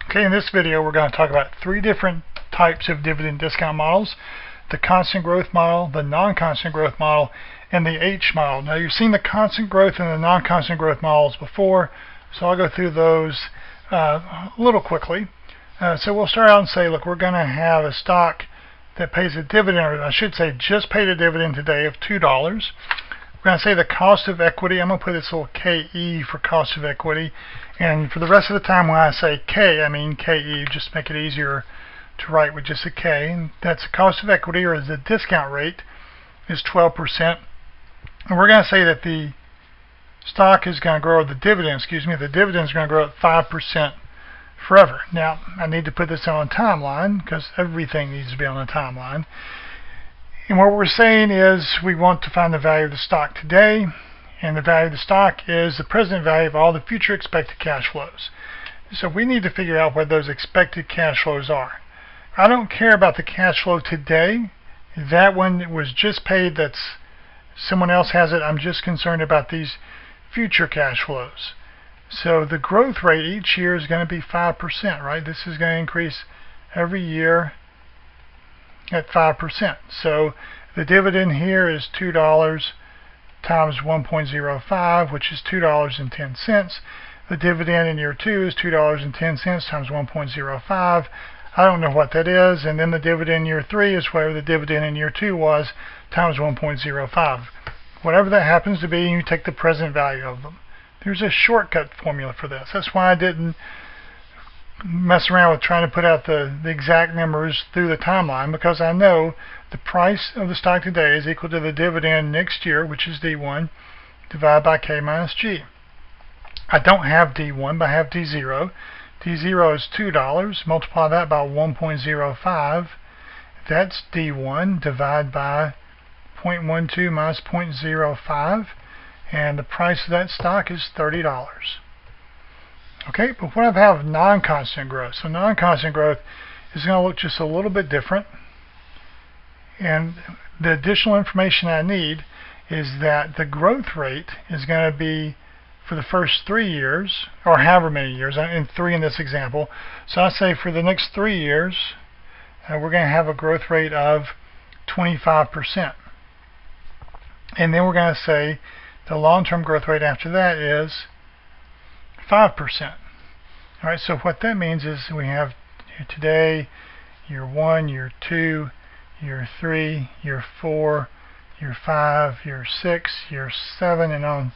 Okay, in this video we're going to talk about three different types of dividend discount models: the constant growth model, the non-constant growth model, and the H model. Now you've seen the constant growth and the non-constant growth models before, so I'll go through those a little quickly. So we'll start out and say, look, we're going to have a stock that pays a dividend, or I should say just paid a dividend today of $2. We're going to say the cost of equity. I'm going to put this little KE for cost of equity. And for the rest of the time when I say K, I mean KE, just make it easier to write with just a K. And that's the cost of equity, or the discount rate, is 12%. And we're going to say that the stock is going to grow, the dividend is going to grow at 5% forever. Now, I need to put this on a timeline because everything needs to be on a timeline. And what we're saying is we want to find the value of the stock today, and the value of the stock is the present value of all the future expected cash flows. So we need to figure out what those expected cash flows are. I don't care about the cash flow today. That one was just paid, that's someone else has it. I'm just concerned about these future cash flows. So the growth rate each year is going to be 5%, right? This is going to increase every year at 5%. So the dividend here is $2 times 1.05, which is $2.10. The dividend in year 2 is $2.10 times 1.05. I don't know what that is. And then the dividend in year 3 is whatever the dividend in year 2 was times 1.05. Whatever that happens to be, you take the present value of them. There's a shortcut formula for this. That's why I didn't mess around with trying to put out the exact numbers through the timeline, because I know the price of the stock today is equal to the dividend next year, which is D1, divided by K minus G. I don't have D1, but I have D0. D0 is $2. Multiply that by 1.05. That's D1 divided by 0.12 minus 0.05. And the price of that stock is $30. Okay, but what if I have non-constant growth? So non-constant growth is going to look just a little bit different. And the additional information I need is that the growth rate is going to be for the first 3 years, or however many years, in 3 in this example. So I say for the next 3 years, we're going to have a growth rate of 25%. And then we're going to say the long-term growth rate after that is 5%. All right, so what that means is we have today year 1, year 2, year 3, year 4, year 5, year 6, year 7, and on.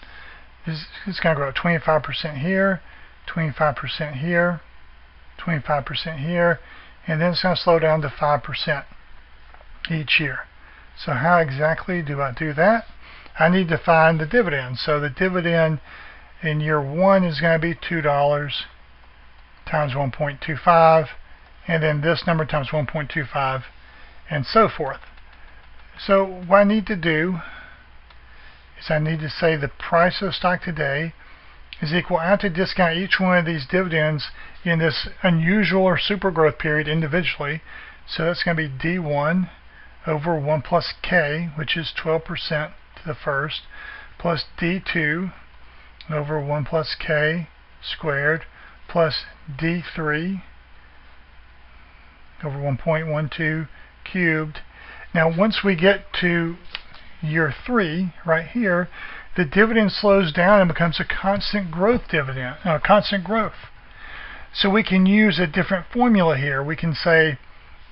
This is going to grow 25% here, 25% here, 25% here, and then it's going to slow down to 5% each year. So how exactly do I do that? I need to find the dividend. So the dividend in year 1 is going to be $2 times 1.25, and then this number times 1.25, and so forth. So what I need to do is I need to say the price of the stock today is equal. I have to discount each one of these dividends in this unusual or super growth period individually. So that's going to be D1 over 1 plus K, which is 12% to the first, plus D2 over 1 plus K squared, plus D3 over 1.12 cubed. Now once we get to year 3, right here, the dividend slows down and becomes a constant growth dividend, constant growth. So we can use a different formula here. We can say,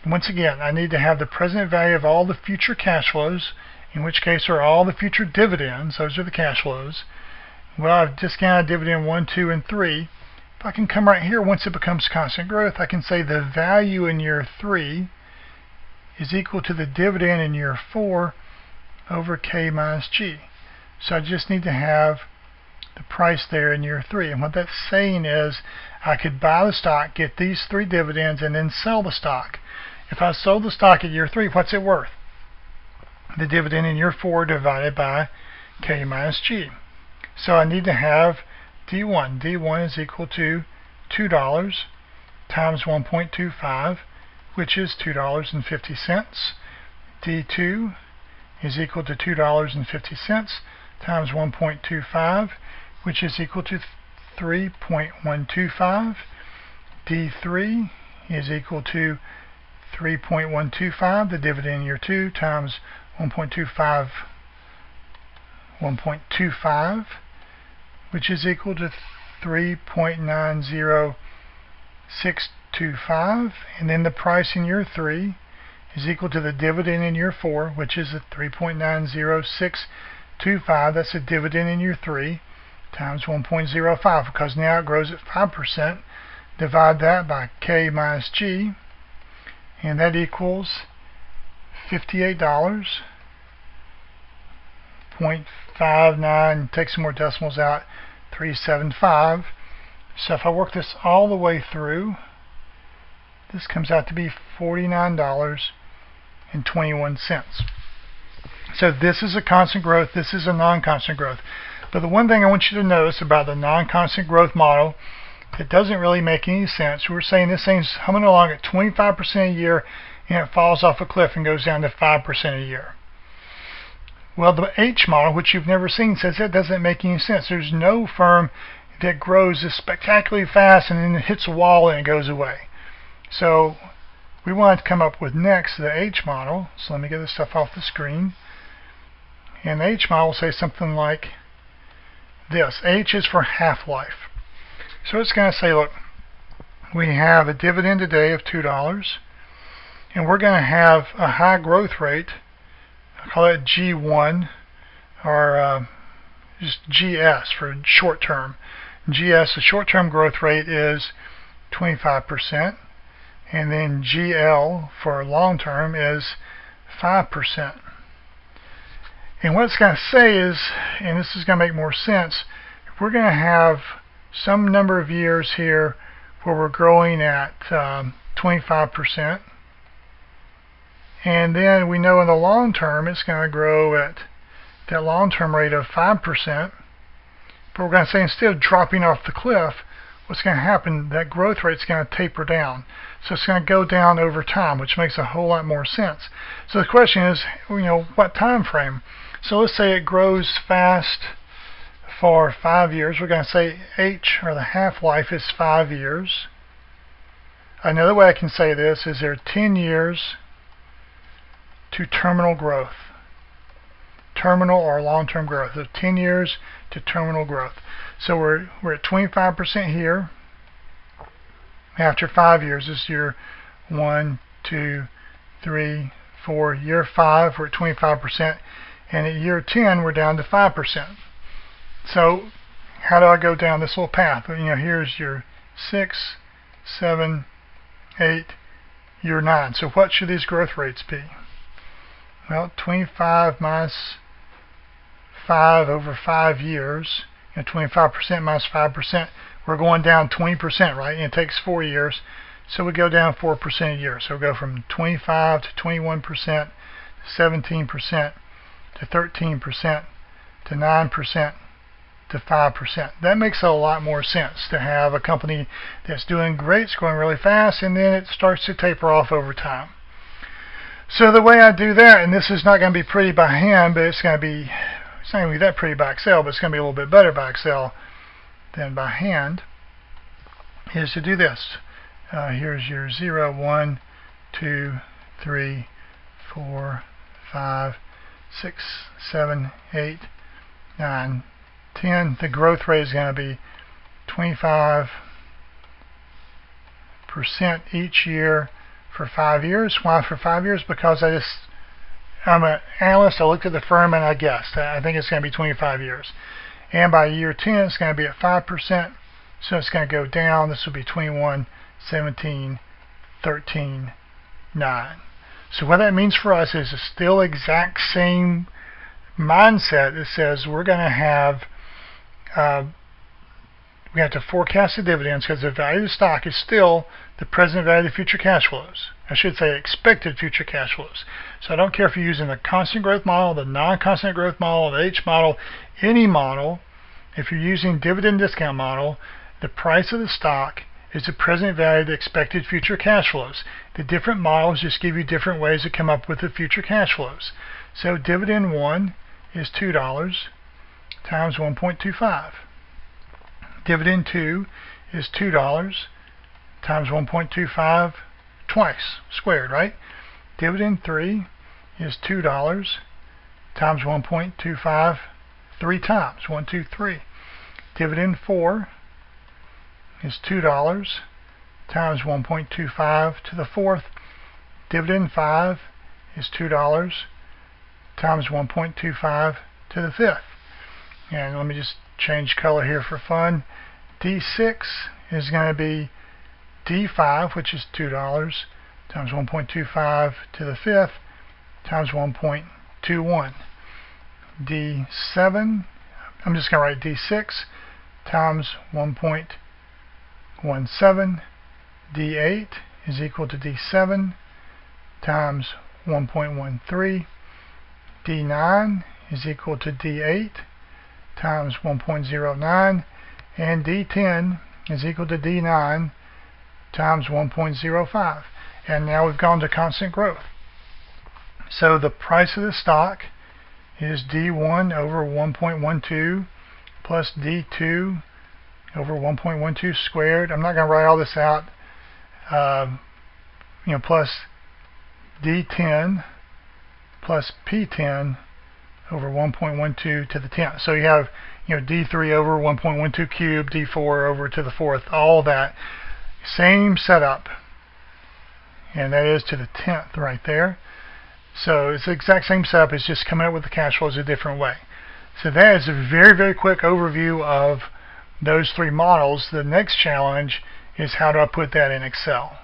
once again, I need to have the present value of all the future cash flows, in which case are all the future dividends. Those are the cash flows. Well, I've discounted dividend 1, 2, and 3. If I can come right here, once it becomes constant growth, I can say the value in year 3 is equal to the dividend in year 4 over K minus G. So I just need to have the price there in year 3. And what that's saying is I could buy the stock, get these 3 dividends, and then sell the stock. If I sold the stock at year 3, what's it worth? The dividend in year 4 divided by K minus G. So I need to have D1. D1 is equal to $2 times 1.25, which is $2.50. D2 is equal to $2.50 times 1.25, which is equal to 3.125, D3 is equal to 3.125, the dividend in year 2, times 1.25, which is equal to 3.90625, and then the price in year 3 is equal to the dividend in year 4, which is at 3.90625. That's the dividend in year 3 times 1.05, because now it grows at 5%. Divide that by K minus G, and that equals $58.59. Take some more decimals out, 375. So if I work this all the way through, this comes out to be $49.21. So this is a constant growth, this is a non-constant growth. But the one thing I want you to notice about the non-constant growth model, it doesn't really make any sense. We're saying this thing's humming along at 25% a year, and it falls off a cliff and goes down to 5% a year. Well, the H model, which you've never seen, says that doesn't make any sense. There's no firm that grows this spectacularly fast and then it hits a wall and it goes away. So we want to come up with next the H model. So let me get this stuff off the screen. And the H model will say something like this. H is for half-life. So it's going to say, look, we have a dividend today of $2, and we're going to have a high growth rate. I call it G1, or just GS for short term. GS, the short term growth rate, is 25%, and then GL for long term is 5%. And what it's going to say is, and this is going to make more sense, we're going to have some number of years here where we're growing at 25%, and then we know in the long term it's going to grow at that long term rate of 5%, but we're going to say instead of dropping off the cliff, what's going to happen, that growth rate is going to taper down. So it's going to go down over time, which makes a whole lot more sense. So the question is, what time frame? So let's say it grows fast for 5 years. We're going to say H, or the half-life, is 5 years. Another way I can say this is there are 10 years to terminal growth. Terminal or long-term growth. So 10 years to terminal growth. So we're at 25% here. After 5 years, this is year 1, 2, 3, 4. Year 5, we're at 25. And at year 10, we're down to 5%. So how do I go down this little path? Here's your 6, 7, 8, year 9. So what should these growth rates be? Well, 25 minus 5 over 5 years, 25% minus 5%, we're going down 20%, right? And it takes 4 years, so we go down 4% a year. So we go from 25 to 21%, to 17%, to 13%, to 9%, to 5%. That makes a lot more sense to have a company that's doing great, it's growing really fast, and then it starts to taper off over time. So the way I do that, and this is not going to be pretty by hand, but it's not going to be that pretty by Excel, but it's going to be a little bit better by Excel than by hand, is to do this. Here's your 0, 1, 2, 3, 4, 5, 6, 7, 8, 9, 10. The growth rate is going to be 25% each year for 5 years. Why for 5 years? Because I'm an analyst, I looked at the firm and I guessed. I think it's going to be 25 years. And by year 10, it's going to be at 5%. So it's going to go down. This will be 21, 17, 13, 9. So what that means for us is it's still exact same mindset. It says we're going to have we have to forecast the dividends because the value of the stock is still the present value of the future cash flows. I should say expected future cash flows. So I don't care if you're using the constant growth model, the non-constant growth model, the H model, any model. If you're using dividend discount model, the price of the stock is the present value of the expected future cash flows. The different models just give you different ways to come up with the future cash flows. So dividend 1 is $2 times 1.25. Dividend 2 is $2 times 1.25 twice, squared, right? Dividend 3 is $2 times 1.25 3 times, 1, 2, 3. Dividend 4 is $2 times 1.25 to the 4th. Dividend 5 is $2 times 1.25 to the 5th. And let me just change color here for fun. D6 is going to be D5, which is $2 times 1.25 to the 5th times 1.21. D7, I'm just going to write D6 times 1.17. D8 is equal to D7 times 1.13. D9 is equal to D8 times 1.09. And D10 is equal to D9 times 1.05. And now we've gone to constant growth. So the price of the stock is D1 over 1.12 plus D2 over 1.12 squared. I'm not going to write all this out. Plus D10 plus P10 over 1.12 to the 10th. So you have, D3 over 1.12 cubed, D4 over to the 4th, all that. Same setup. And that is to the 10th right there. So it's the exact same setup, it's just coming up with the cash flows a different way. So that is a very, very quick overview of those three models. The next challenge is how do I put that in Excel.